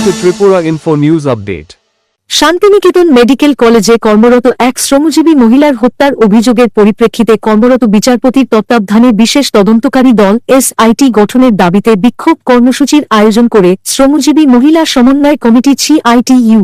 to Tripura Info News Update. Santiniketan medical কলেজে কর্মরত এক শ্রমজীবী মহিলার হত্যার অভিযোগের পরিপ্রেক্ষিতে কর্মরত বিচারপতির তত্ত্বাবধানে বিশেষ তদন্তকারী দল এসআইটি গঠনের দাবিতে বিক্ষোভ কর্মসূচির আয়োজন করে শ্রমজীবী মহিলা সমন্বয় কমিটি সিআইটিইউ।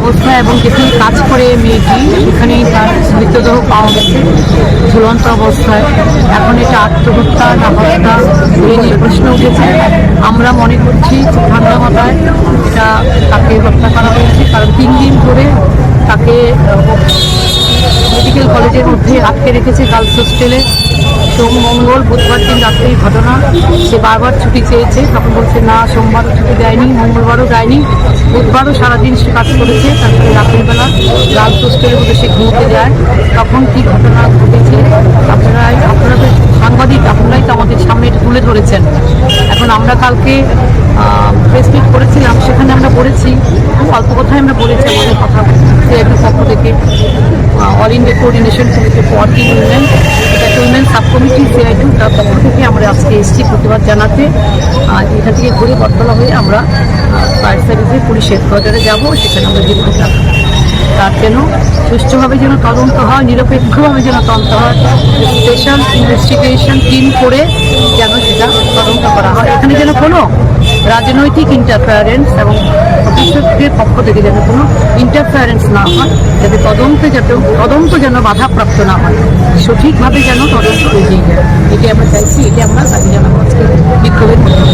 অবস্থা এবং যেখানে কাজ করে মেয়েটি সেখানেই তার মৃতদেহ পাওয়া গেছে ঝুলন্ত অবস্থায়। এখন এটা আত্মহত্যা না হত্যা এই নিয়ে প্রশ্ন উঠেছে। আমরা মনে করছি ঠান্ডা মাথায় এটা তাকে হত্যা করা হয়েছে, কারণ 3 দিন ধরে তাকে মেডিকেল কলেজের মধ্যে আটকে রেখেছে গার্লস হোস্টেলে। সোম মঙ্গল বুধবার দিন রাত্রেই ঘটনা। সে বারবার ছুটি চেয়েছে, তখন বলছে না, সোমবারও ছুটি দেয়নি, মঙ্গলবারও দেয়নি, বুধবারও সারাদিন সে কাজ করেছে। তারপরে রাতের বেলা গার্লস হোস্টেলের মধ্যে সে ঘুমোতে যায়। তখন কি ঘটনা ঘটেছে আপনারা তো সাংবাদিক, আপনারাই তো আমাদের সামনে তুলে ধরেছেন। এখন আমরা কালকে প্রেস মিট করেছিলাম, সেখানে আমরা বলেছি, খুব অল্প কথায় আমরা বলেছি আমাদের কথা সিআইটির পক্ষ থেকে all India coordination committee for working women, এটা একটা উইমেন সাব কমিটি সিআইটি, তার পক্ষ থেকে আমরা আজকে এসেছি প্রতিবাদ জানাতে। এখান থেকে ঘুরে বটতলা হয়ে আমরা ফায়ার সার্ভিসে পুলিশ হেডকোয়ার্টারে যাবো, সেখানে আমরা রিপোর্ট রাখবো। তার যেন সুষ্ঠুভাবে যেন তদন্ত হয়, নিরপেক্ষভাবে যেন তদন্ত হয়, স্পেশাল ইনভেস্টিগেশন টিম করে যেন সেটা তদন্ত করা হয়। এখানে যেন কোনো রাজনৈতিক ইন্টারফারেন্স এবং অফিসের পক্ষ থেকে যেন কোনো ইন্টারফারেন্স না হয়, যাতে তদন্ত যেন বাধাপ্রাপ্ত না হয়, সঠিকভাবে যেন তদন্ত এগিয়ে যায়। এটি আমরা চাইছি, এটি আমরা দাবি জানাবো আজকে বিক্ষোভের মধ্যে।